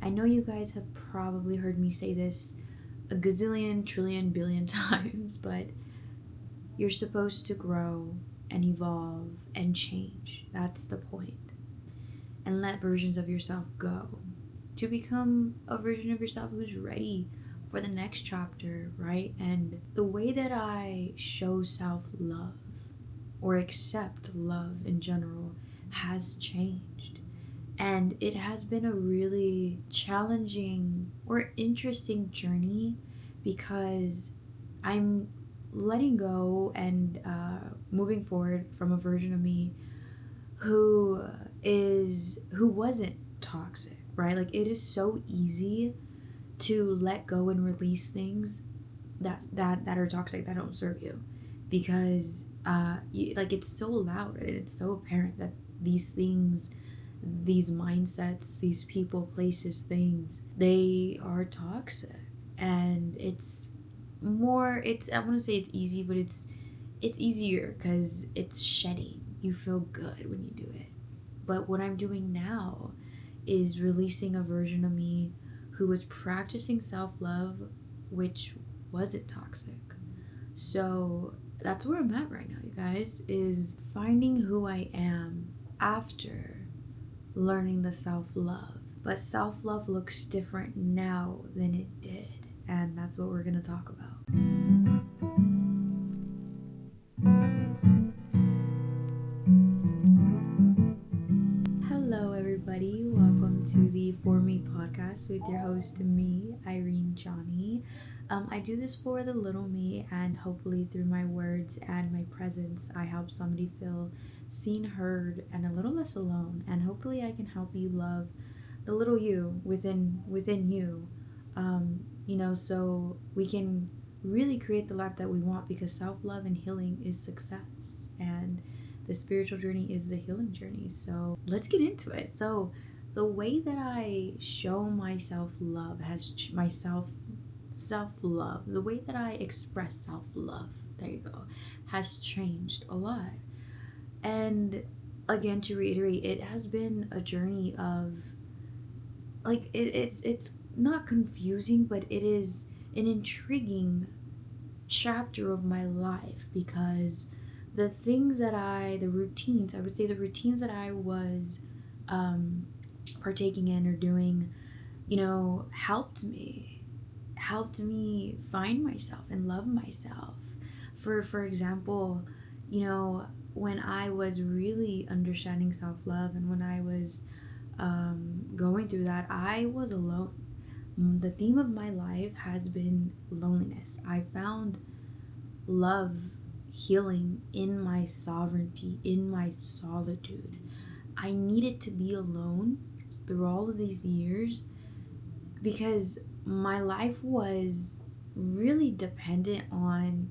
I know you guys have probably heard me say this a gazillion, trillion, billion times, but you're supposed to grow and evolve and change. That's the point. And let versions of yourself go to become a version of yourself who's ready for the next chapter, right? And the way that I show self-love or accept love in general has changed. And it has been a really challenging or interesting journey because I'm letting go and moving forward from a version of me who wasn't toxic, right? Like, it is so easy to let go and release things that are toxic, that don't serve you, because it's so loud and it's so apparent that these things, these mindsets, these people, places, things, they are toxic. And I want to say it's easy, but it's easier because it's shedding. You feel good when you do it. But what I'm doing now is releasing a version of me who was practicing self-love, which wasn't toxic. So that's where I'm at right now, you guys, is finding who I am after learning the self-love. But self-love looks different now than it did. And that's what we're going to talk about. Hello, everybody. Welcome to the For Me podcast with your host, me, Irene Johnny. I do this for the little me, and hopefully through my words and my presence, I help somebody feel seen, heard, and a little less alone. And hopefully I can help you love the little you within you, so we can really create the life that we want, because self-love and healing is success, and the spiritual journey is the healing journey. So let's get into it. So the way that I show myself love self-love, the way that I express self-love, there you go, has changed a lot. And again, to reiterate, it has been a journey of it's not confusing, but it is an intriguing chapter of my life, because the routines that I was partaking in or doing, helped me find myself and love myself. For example, when I was really understanding self-love, and when I was going through that, I was alone. The theme of my life has been loneliness. I found love, healing in my sovereignty, in my solitude. I needed to be alone through all of these years because my life was really dependent on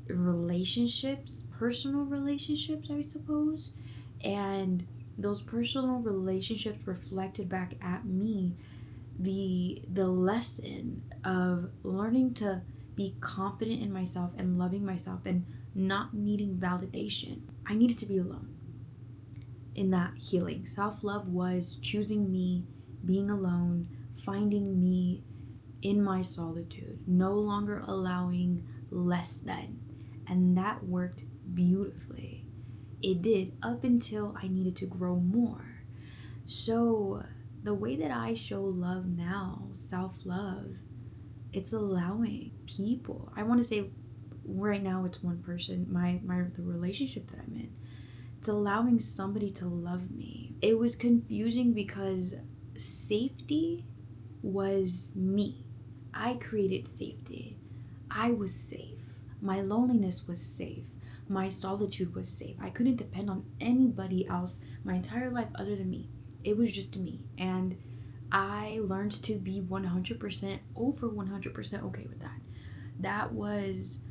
relationships, personal relationships, I suppose. And those personal relationships reflected back at me the lesson of learning to be confident in myself and loving myself and not needing validation. I needed to be alone in that healing. Self-love was choosing me, being alone, finding me in my solitude, no longer allowing less than. And that worked beautifully. It did, up until I needed to grow more. So the way that I show love now, self-love, it's allowing people. I want to say right now it's one person, the relationship that I'm in. It's allowing somebody to love me. It was confusing because safety was me. I created safety. I was safe. My loneliness was safe. My solitude was safe. I couldn't depend on anybody else my entire life other than me. It was just me. And I learned to be 100% okay with that.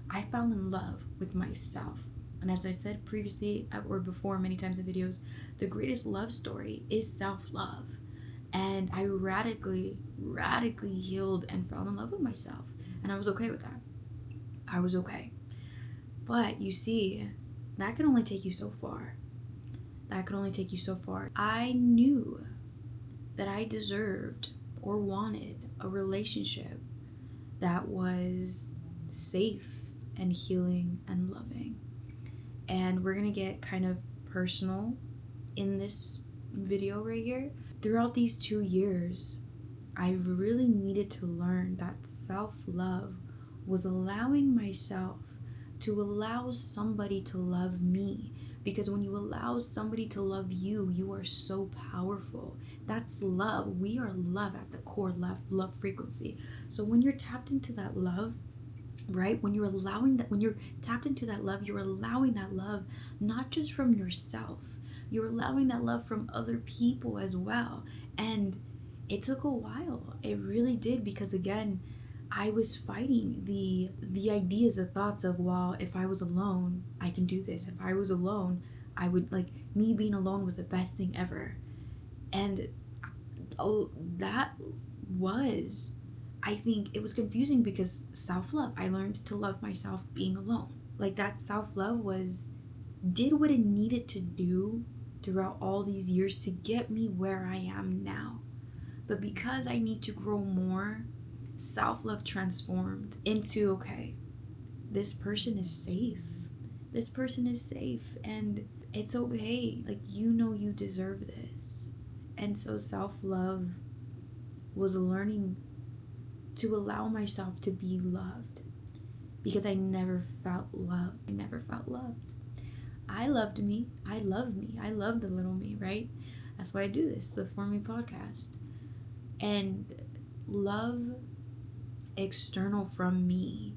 I fell in love with myself. And as I said previously or before many times in videos, the greatest love story is self-love. And I radically healed and fell in love with myself. And I was okay with that. I was okay. But you see, that can only take you so far. I knew that I deserved, or wanted a relationship that was safe and healing and loving. And we're gonna get kind of personal in this video right here. Throughout these 2 years, I really needed to learn that self-love was allowing myself to allow somebody to love me. Because when you allow somebody to love you, you are so powerful. That's love. We are love at the core, love frequency. So when you're tapped into that love, right? When you're tapped into that love, you're allowing that love not just from yourself, you're allowing that love from other people as well. And it took a while. It really did, because again, I was fighting the ideas, the thoughts of, well, if I was alone, I can do this. If I was alone, I would, like, me being alone was the best thing ever. And that was, I think it was confusing, because self-love, I learned to love myself being alone. Like, that self-love did what it needed to do throughout all these years to get me where I am now. But because I need to grow more, self-love transformed into, okay, this person is safe. This person is safe, and it's okay. Like, you deserve this. And so self-love was learning to allow myself to be loved, because I never felt loved. I loved me. I love me. I love the little me, right? That's why I do this, the For Me podcast. And love external from me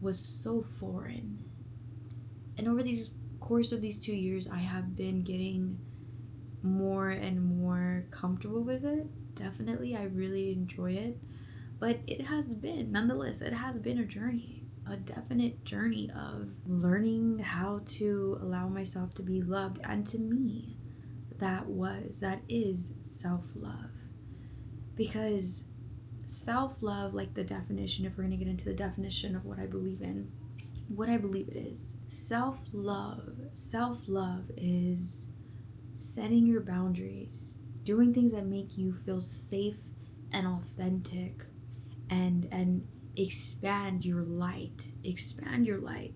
was so foreign. And over these course of these 2 years, I have been getting more and more comfortable with it. Definitely, I really enjoy it. But it has been a journey, a definite journey of learning how to allow myself to be loved. And to me, that is self-love. Because self-love, like the definition, if we're going to get into the definition of what I believe it is. Self-love is setting your boundaries, doing things that make you feel safe and authentic, and expand your light,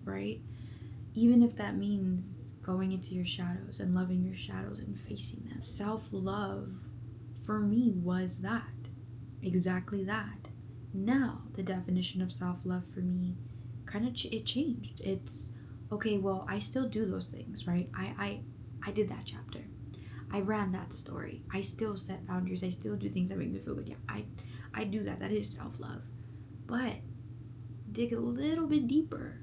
right? Even if that means going into your shadows and loving your shadows and facing them. Self-love for me was that, exactly that. Now the definition of self-love for me it changed. It's okay, well, I still do those things, right? I did that chapter, I ran that story, I still set boundaries, I still do things that make me feel good. Yeah, I do that. That is self-love. But dig a little bit deeper.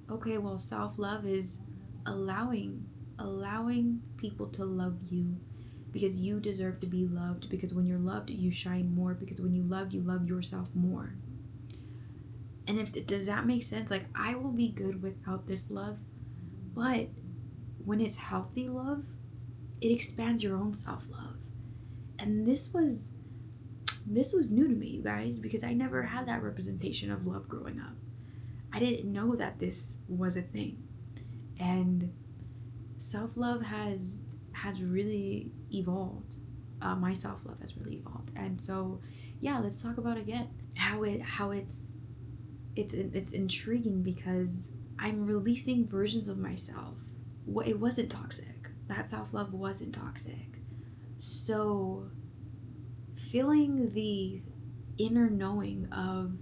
Okay, well, self-love is allowing people to love you, because you deserve to be loved, because when you're loved, you shine more, because when you love yourself more. And does that make sense? Like, I will be good without this love, but when it's healthy love, it expands your own self-love. And this was new to me, you guys, because I never had that representation of love growing up. I didn't know that this was a thing. And self-love has really evolved. My self-love has really evolved. And so, yeah, let's talk about again how it's intriguing, because I'm releasing versions of myself. It wasn't toxic. That self-love wasn't toxic. So feeling the inner knowing of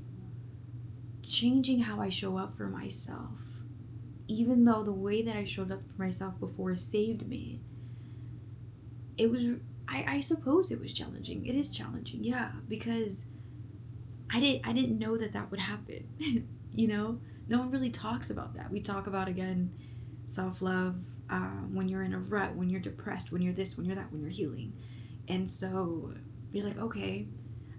changing how I show up for myself, even though the way that I showed up for myself before saved me, it was, I suppose it was challenging. It is challenging, yeah, because I didn't know that would happen. You know, no one really talks about that. We talk about, again, self-love when you're in a rut, when you're depressed, when you're this, when you're that, when you're healing. And so you're like, okay,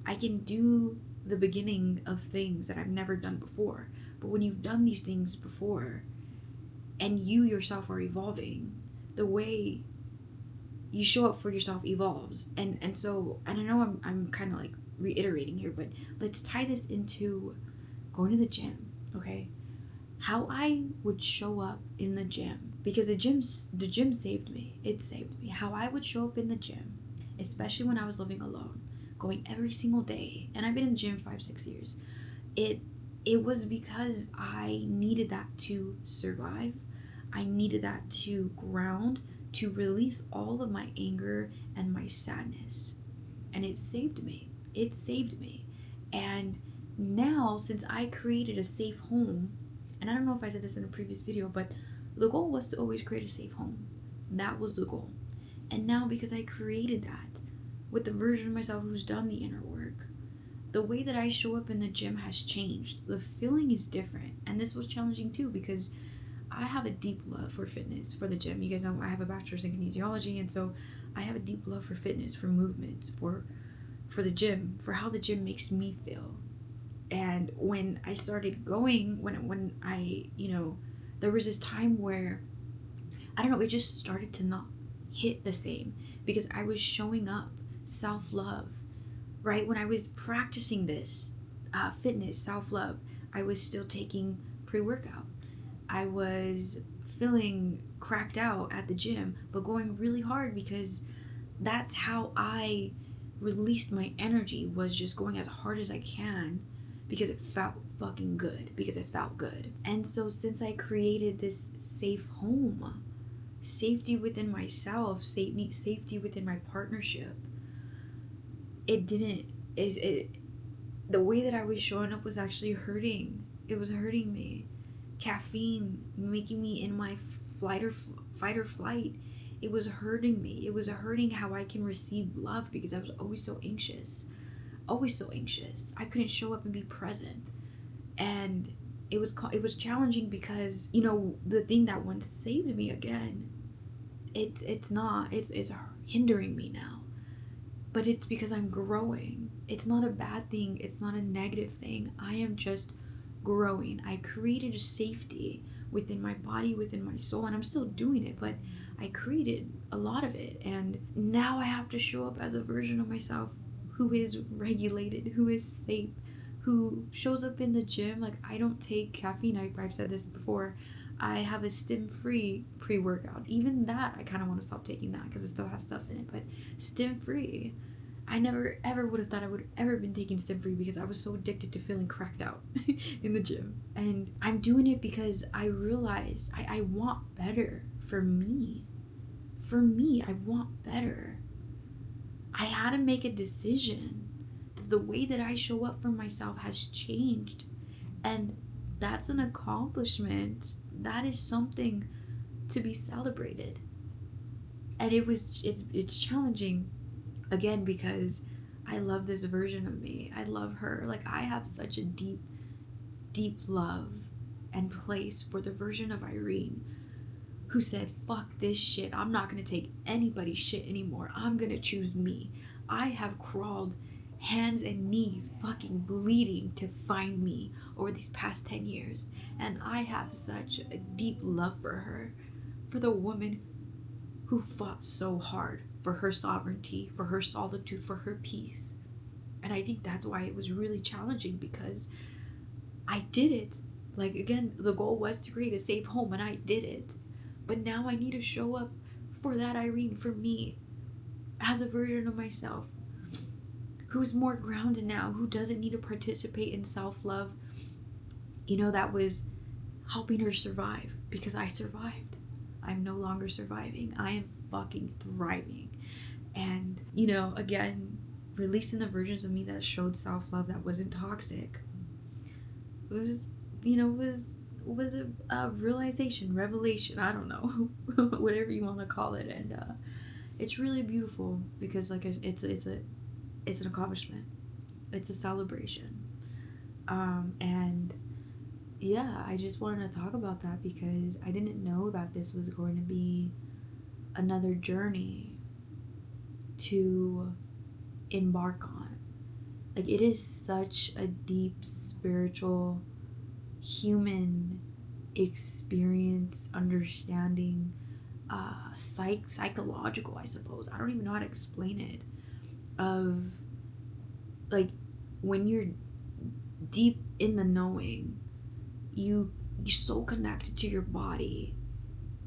I can do the beginning of things that I've never done before. But when you've done these things before and you yourself are evolving, the way you show up for yourself evolves. And so, and I know I'm kind of like reiterating here, but let's tie this into going to the gym, okay? How I would show up in the gym, because the gym saved me. It saved me. How I would show up in the gym, especially when I was living alone, going every single day, and I've been in the gym 5-6 years, it was because I needed that to survive. I needed that to ground, to release all of my anger and my sadness. And it saved me. It saved me. And now, since I created a safe home, and I don't know if I said this in a previous video, but the goal was to always create a safe home. That was the goal. And now, because I created that with the version of myself who's done the inner work, the way that I show up in the gym has changed. The feeling is different. And this was challenging too, because I have a deep love for fitness, for the gym. You guys know I have a bachelor's in kinesiology, and so I have a deep love for fitness, for movement, for the gym, for how the gym makes me feel. And when I started going, when I, there was this time where, I don't know, it just started to not hit the same, because I was showing up self-love, right? When I was practicing this fitness, self-love, I was still taking pre-workout. I was feeling cracked out at the gym, but going really hard, because that's how I released my energy, was just going as hard as I can, because it felt fucking good, because it felt good. And so since I created this safe home, safety within myself, safety within my partnership, the way that I was showing up was actually hurting. It was hurting me. Caffeine making me in my fight or flight. It was hurting me. It was hurting how I can receive love, because I was always so anxious. Always so anxious. I couldn't show up and be present. And it was challenging, because, the thing that once saved me, again, it's hindering me now. But it's because I'm growing. It's not a bad thing. It's not a negative thing. I am just growing. I created a safety within my body, within my soul, and I'm still doing it, but I created a lot of it. And now I have to show up as a version of myself who is regulated, who is safe, who shows up in the gym. Like, I don't take caffeine. I've said this before. I have a stim-free pre-workout. Even that, I kind of want to stop taking that, because it still has stuff in it, but stim-free. I never ever would have thought I would have ever been taking stim-free, because I was so addicted to feeling cracked out in the gym. And I'm doing it because I realized I want better for me. For me, I want better. I had to make a decision that the way that I show up for myself has changed. And that's an accomplishment. That is something to be celebrated. And it's challenging, again, because I love this version of me. I love her. Like, I have such a deep, deep love and place for the version of Irene who said, fuck this shit. I'm not going to take anybody's shit anymore. I'm going to choose me. I have crawled hands and knees, fucking bleeding, to find me over these past 10 years. And I have such a deep love for her, for the woman who fought so hard for her sovereignty, for her solitude, for her peace. And I think that's why it was really challenging, because I did it. Like, again, the goal was to create a safe home, and I did it. But now I need to show up for that Irene, for me, as a version of myself who's more grounded now, who doesn't need to participate in self-love. That was helping her survive, because I survived. I'm no longer surviving. I am fucking thriving. And, again, releasing the versions of me that showed self-love, that wasn't toxic. It was a realization, revelation, I don't know, whatever you want to call it. And it's really beautiful, because, like, it's an accomplishment. It's a celebration. And yeah, I just wanted to talk about that, because I didn't know that this was going to be another journey to embark on. Like, it is such a deep spiritual human experience, understanding, psychological, I suppose. I don't even know how to explain it. Of, like, when you're deep in the knowing, you're so connected to your body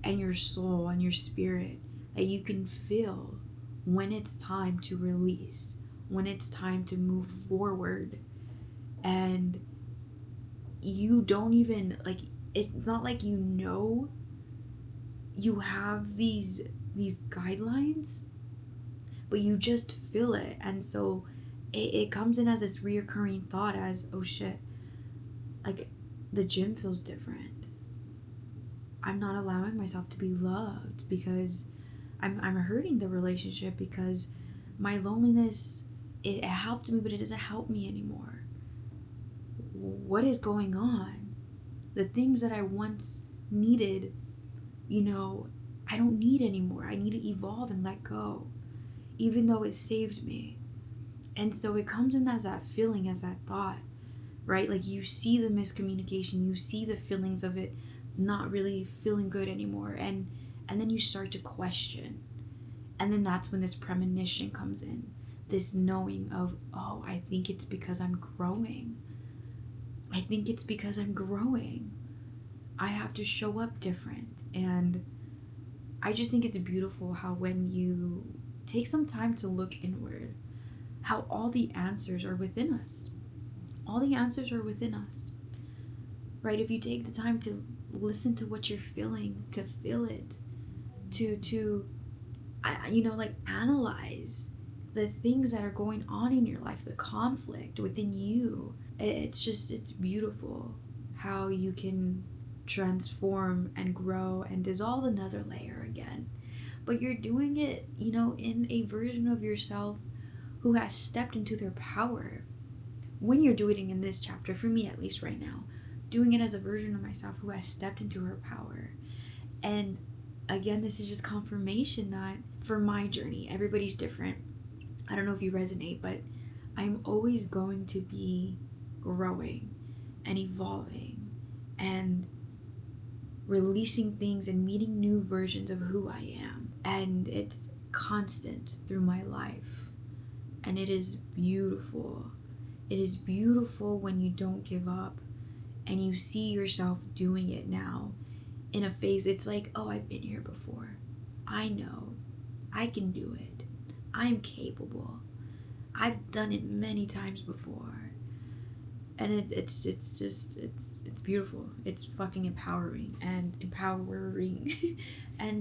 and your soul and your spirit that you can feel when it's time to release, when it's time to move forward. And you don't even, like, it's not like you have these guidelines, but you just feel it. And so it comes in as this reoccurring thought as, oh shit, like, the gym feels different. I'm not allowing myself to be loved because I'm hurting the relationship, because my loneliness, it helped me, but it doesn't help me anymore. What is going on? The things that I once needed, I don't need anymore. I need to evolve and let go, even though it saved me. And so it comes in as that feeling, as that thought, right? Like, you see the miscommunication, you see the feelings of it not really feeling good anymore, and then you start to question. And then that's when this premonition comes in, this knowing of, oh, I think it's because I'm growing. I think it's because I'm growing. I have to show up different. And I just think it's beautiful how when you take some time to look inward, how all the answers are within us. All the answers are within us, right? If you take the time to listen to what you're feeling, to feel it, to analyze the things that are going on in your life, the conflict within you. It's beautiful how you can transform and grow and dissolve another layer again. But you're doing it, in a version of yourself who has stepped into their power. When you're doing it in this chapter, for me at least right now, doing it as a version of myself who has stepped into her power. And again, this is just confirmation that for my journey, everybody's different. I don't know if you resonate, but I'm always going to be growing and evolving and releasing things and meeting new versions of who I am. And it's constant through my life. And it is beautiful. It is beautiful when you don't give up and you see yourself doing it now in a phase. It's like, oh, I've been here before. I know. I can do it. I'm capable. I've done it many times before. And it's beautiful. It's fucking empowering. And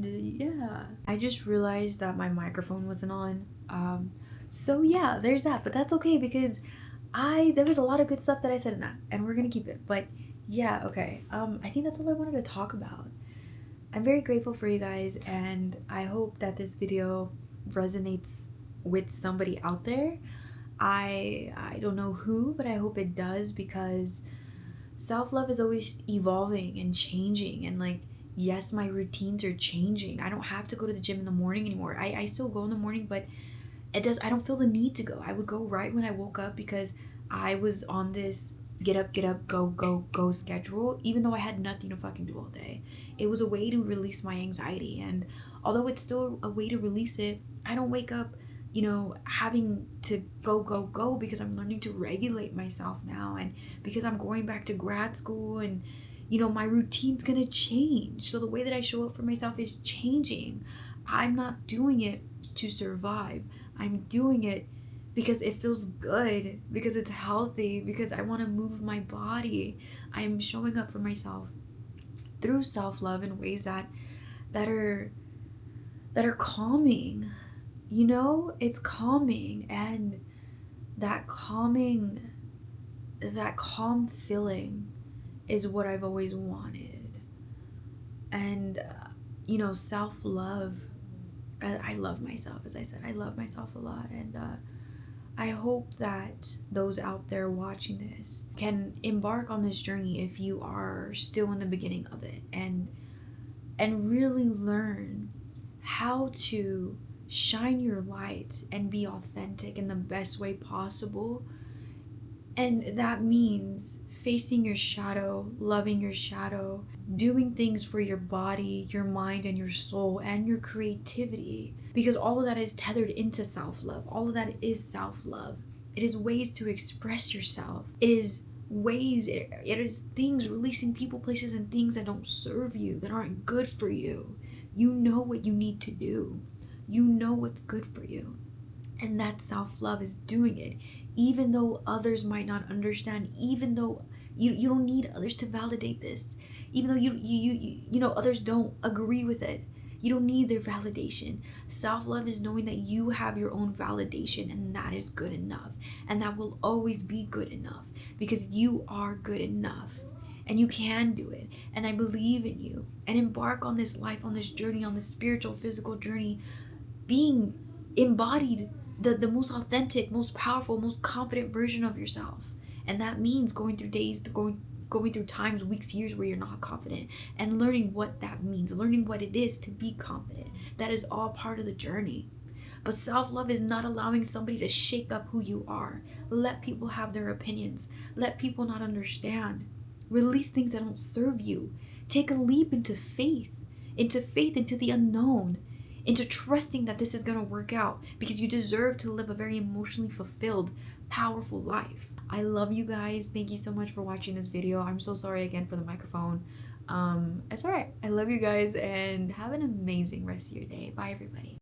yeah. I just realized that my microphone wasn't on. So yeah, there's that. But that's okay, because there was a lot of good stuff that I said in that, and we're gonna keep it. But yeah, okay. I think that's all I wanted to talk about. I'm very grateful for you guys, and I hope that this video resonates with somebody out there. I don't know who, but I hope it does, because self-love is always evolving and changing. And like, yes, my routines are changing. I don't have to go to the gym in the morning anymore. I still go in the morning, but I don't feel the need to go. I would go right when I woke up, because I was on this get up, go schedule, even though I had nothing to fucking do all day. It was a way to release my anxiety. And although it's still a way to release it, I don't wake up, having to go, because I'm learning to regulate myself now, and because I'm going back to grad school, and my routine's gonna change. So the way that I show up for myself is changing. I'm not doing it to survive. I'm doing it because it feels good, because it's healthy, because I want to move my body. I'm showing up for myself through self-love in ways that are calming. It's calming, and that calm feeling is what I've always wanted. And self-love, I love myself. As I said, I love myself a lot. And I hope that those out there watching this can embark on this journey if you are still in the beginning of it, and really learn how to shine your light and be authentic in the best way possible. And that means facing your shadow, loving your shadow, doing things for your body, your mind, and your soul, and your creativity. Because all of that is tethered into self-love. All of that is self-love. It is ways to express yourself. It is things, releasing people, places, and things that don't serve you, that aren't good for you. You know what you need to do. You know what's good for you. And that self-love is doing it. Even though others might not understand, even though you don't need others to validate this, even though others don't agree with it. You don't need their validation. Self-love is knowing that you have your own validation, and that is good enough. And that will always be good enough, because you are good enough and you can do it. And I believe in you. And embark on this life, on this journey, on this spiritual, physical journey, being embodied the most authentic, most powerful, most confident version of yourself. And that means going through days, going through times, weeks, years where you're not confident, and learning what that means, learning what it is to be confident. That is all part of the journey. But self-love is not allowing somebody to shake up who you are. Let people have their opinions. Let people not understand. Release things that don't serve you. Take a leap into faith, into the unknown, into trusting that this is going to work out, because you deserve to live a very emotionally fulfilled, powerful life. I love you guys. Thank you so much for watching this video. I'm so sorry again for the microphone. It's alright. I love you guys, and have an amazing rest of your day. Bye, everybody.